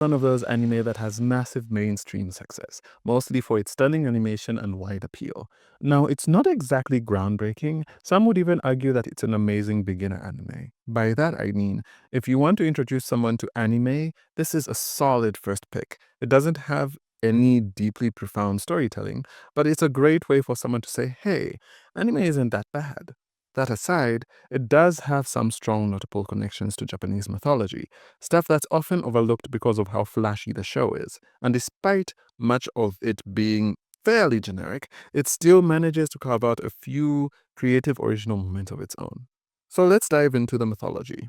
One of those anime that has massive mainstream success, mostly for its stunning animation and wide appeal. Now, it's not exactly groundbreaking. Some would even argue that it's an amazing beginner anime. By that, I mean, if you want to introduce someone to anime, this is a solid first pick. It doesn't have any deeply profound storytelling, but it's a great way for someone to say, hey, anime isn't that bad. That aside, it does have some strong notable connections to Japanese mythology, stuff that's often overlooked because of how flashy the show is. And despite much of it being fairly generic, it still manages to carve out a few creative original moments of its own. So let's dive into the mythology.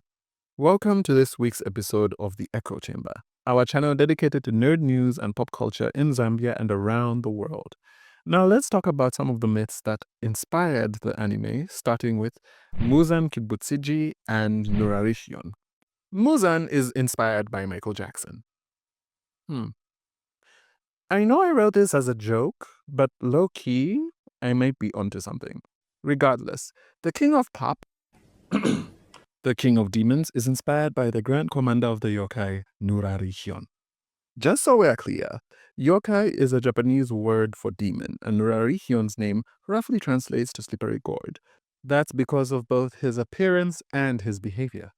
Welcome to this week's episode of The Echo Chamber, our channel dedicated to nerd news and pop culture in Zambia and around the world. Now let's talk about some of the myths that inspired the anime, starting with Muzan Kibutsiji and Nurarishion. Muzan is inspired by Michael Jackson. I know I wrote this as a joke, but low-key, I might be onto something. Regardless, the king of pop, the king of demons, is inspired by the grand commander of the yokai, Nurarishion. Just so we're clear, yokai is a Japanese word for demon, and Nurarishion's name roughly translates to slippery gourd. That's because of both his appearance and his behavior.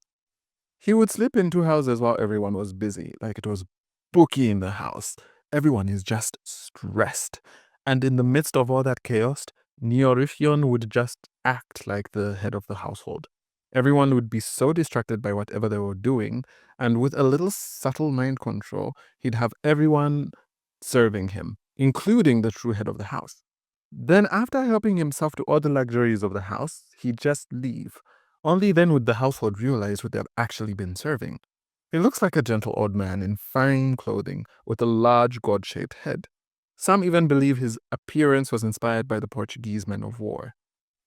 He would slip into houses while everyone was busy, like it was booky in the house. Everyone is just stressed. And in the midst of all that chaos, Nyorifyon would just act like the head of the household. Everyone would be so distracted by whatever they were doing, and with a little subtle mind control, he'd have everyone serving him, including the true head of the house. Then, after helping himself to all the luxuries of the house, he'd just leave. Only then would the household realize what they've actually been serving. He looks like a gentle old man in fine clothing with a large god-shaped head. Some even believe his appearance was inspired by the Portuguese men of war.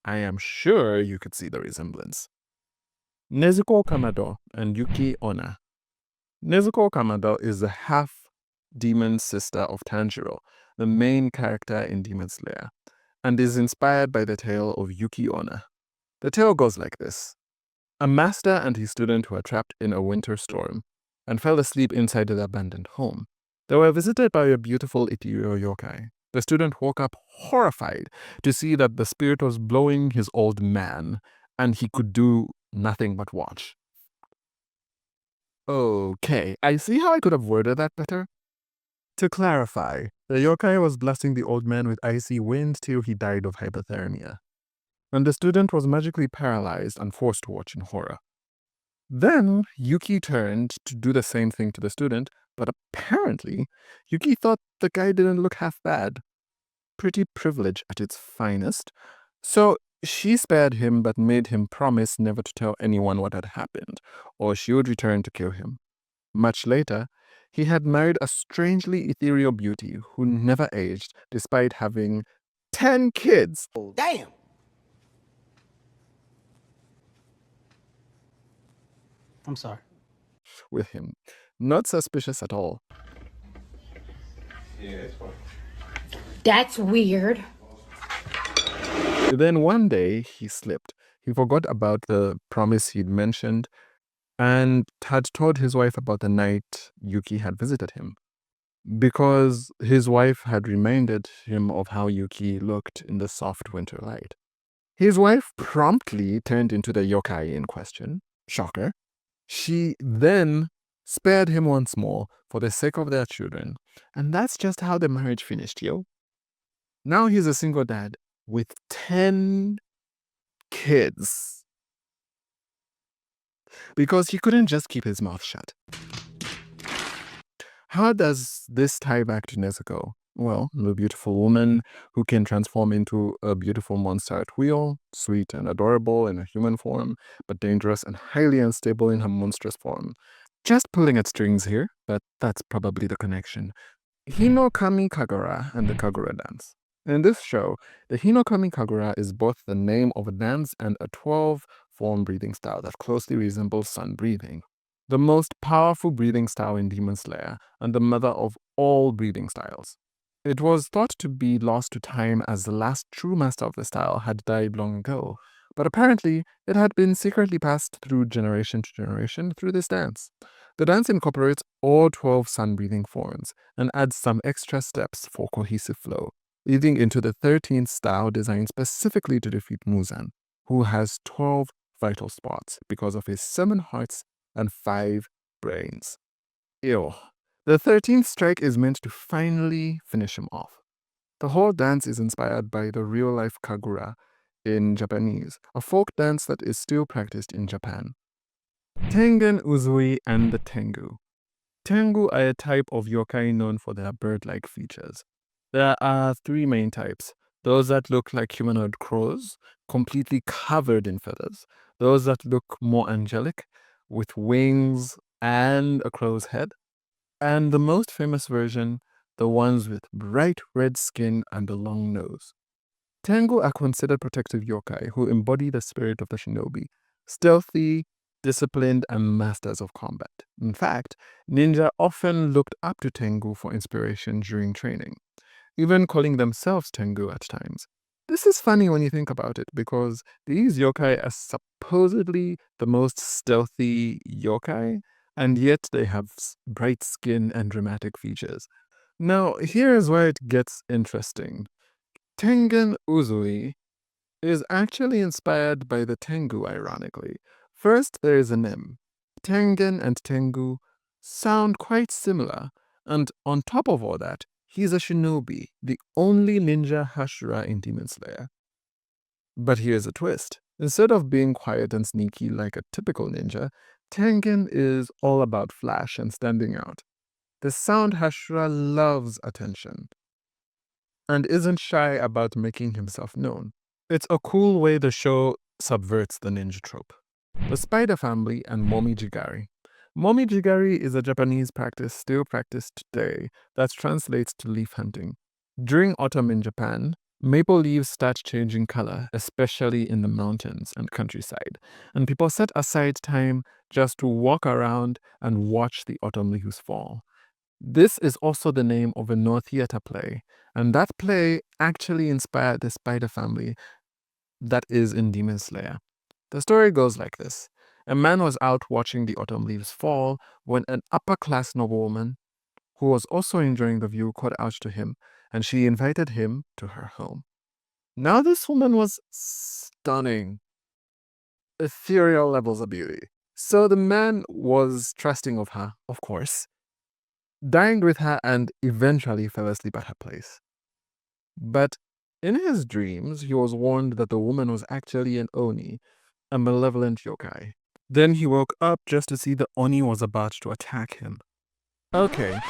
I am sure you could see the resemblance. Nezuko Kamado and Yuki Onna. Nezuko Kamado is the half-demon sister of Tanjiro, the main character in Demon Slayer, and is inspired by the tale of Yuki Onna. The tale goes like this. A master and his student were trapped in a winter storm and fell asleep inside their abandoned home. They were visited by a beautiful ethereal yokai. The student woke up horrified to see that the spirit was blowing his old man, and he could do nothing but watch. Okay, I see how I could have worded that better. To clarify, the yokai was blasting the old man with icy wind till he died of hypothermia, and the student was magically paralyzed and forced to watch in horror. Then Yuki turned to do the same thing to the student, but apparently Yuki thought the guy didn't look half bad. Pretty privilege at its finest. So she spared him but made him promise never to tell anyone what had happened, or she would return to kill him. Much later, he had married a strangely ethereal beauty who never aged despite having 10 kids. Damn! I'm sorry. With him. Not suspicious at all. Yeah, it's fine. That's weird. Then one day he slipped. He forgot about the promise he'd mentioned and had told his wife about the night Yuki had visited him. Because his wife had reminded him of how Yuki looked in the soft winter light. His wife promptly turned into the yokai in question. Shocker. She then spared him once more for the sake of their children. And that's just how the marriage finished, yo. Now he's a single dad with 10 kids. Because he couldn't just keep his mouth shut. How does this tie back to Nezuko? Well, the beautiful woman who can transform into a beautiful monster at will, sweet and adorable in a human form, but dangerous and highly unstable in her monstrous form. Just pulling at strings here, but that's probably the connection. Hinokami Kagura and the Kagura dance. In this show, the Hinokami Kagura is both the name of a dance and a 12-form breathing style that closely resembles sun breathing. The most powerful breathing style in Demon Slayer, and the mother of all breathing styles. It was thought to be lost to time as the last true master of the style had died long ago, but apparently it had been secretly passed through generation to generation through this dance. The dance incorporates all 12 sun-breathing forms and adds some extra steps for cohesive flow, leading into the 13th style designed specifically to defeat Muzan, who has 12 vital spots because of his 7 hearts and 5 brains. Ew. The 13th strike is meant to finally finish him off. The whole dance is inspired by the real-life kagura in Japanese, a folk dance that is still practiced in Japan. Tengen Uzui and the Tengu. Tengu are a type of yokai known for their bird-like features. There are 3 main types. Those that look like humanoid crows, completely covered in feathers. Those that look more angelic, with wings and a crow's head. And the most famous version, the ones with bright red skin and a long nose. Tengu are considered protective yokai who embody the spirit of the shinobi, stealthy, disciplined, and masters of combat. In fact, ninja often looked up to Tengu for inspiration during training, even calling themselves Tengu at times. This is funny when you think about it, because these yokai are supposedly the most stealthy yokai, and yet they have bright skin and dramatic features. Now, here's where it gets interesting. Tengen Uzui is actually inspired by the Tengu, ironically. First, there is an M. Tengen and Tengu sound quite similar, and on top of all that, he's a shinobi, the only ninja Hashira in Demon Slayer. But here's a twist. Instead of being quiet and sneaky like a typical ninja, Tengen is all about flash and standing out. The sound Hashira loves attention and isn't shy about making himself known. It's a cool way the show subverts the ninja trope. The Spider Family and Momijigari. Momijigari is a Japanese practice still practiced today that translates to leaf hunting. During autumn in Japan, maple leaves start changing color, especially in the mountains and countryside, and people set aside time just to walk around and watch the autumn leaves fall. This is also the name of a Noh theater play, and that play actually inspired the Spider Family that is in Demon Slayer. The story goes like this. A man was out watching the autumn leaves fall when an upper-class noblewoman, who was also enjoying the view, called out to him, and she invited him to her home. Now this woman was stunning. Ethereal levels of beauty. So the man was trusting of her, of course, dined with her, and eventually fell asleep at her place. But in his dreams, he was warned that the woman was actually an Oni, a malevolent yokai. Then he woke up just to see the Oni was about to attack him. Okay,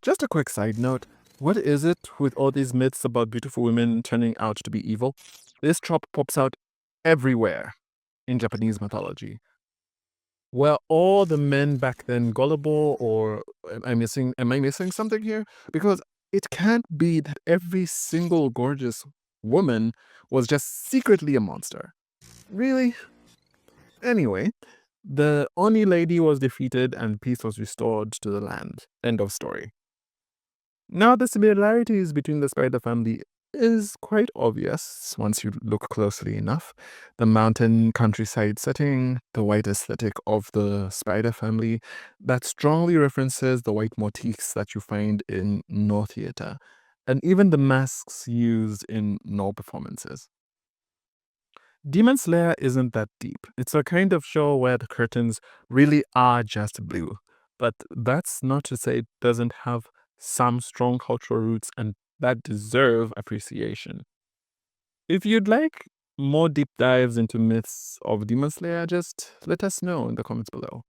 just a quick side note. What is it with all these myths about beautiful women turning out to be evil? This trope pops out everywhere in Japanese mythology. Were all the men back then gullible, or am I missing something here? Because it can't be that every single gorgeous woman was just secretly a monster. Really? Anyway, the Oni lady was defeated and peace was restored to the land. End of story. Now, the similarities between the Spider Family is quite obvious once you look closely enough. The mountain countryside setting, the white aesthetic of the Spider Family, that strongly references the white motifs that you find in Noh theater, and even the masks used in Noh performances. Demon Slayer isn't that deep. It's a kind of show where the curtains really are just blue. But that's not to say it doesn't have some strong cultural roots and that deserve appreciation. If you'd like more deep dives into myths of Demon Slayer, just let us know in the comments below.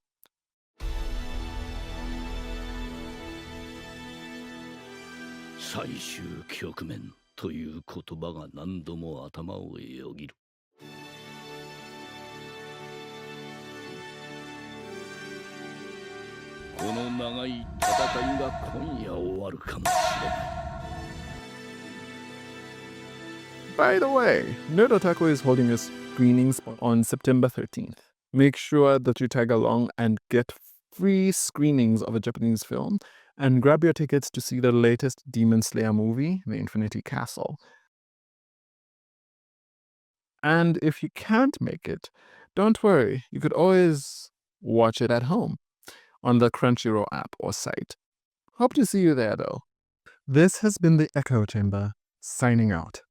最終局面という言葉が何度も頭をよぎる。この長い戦いが今夜終わるかもしれない。By the way, Nerd Otaku is holding a screening on September 13th. Make sure that you tag along and get free screenings of a Japanese film, and grab your tickets to see the latest Demon Slayer movie, The Infinity Castle. And if you can't make it, don't worry, you could always watch it at home. on the Crunchyroll app or site. Hope to see you there though. This has been the Echo Chamber, signing out.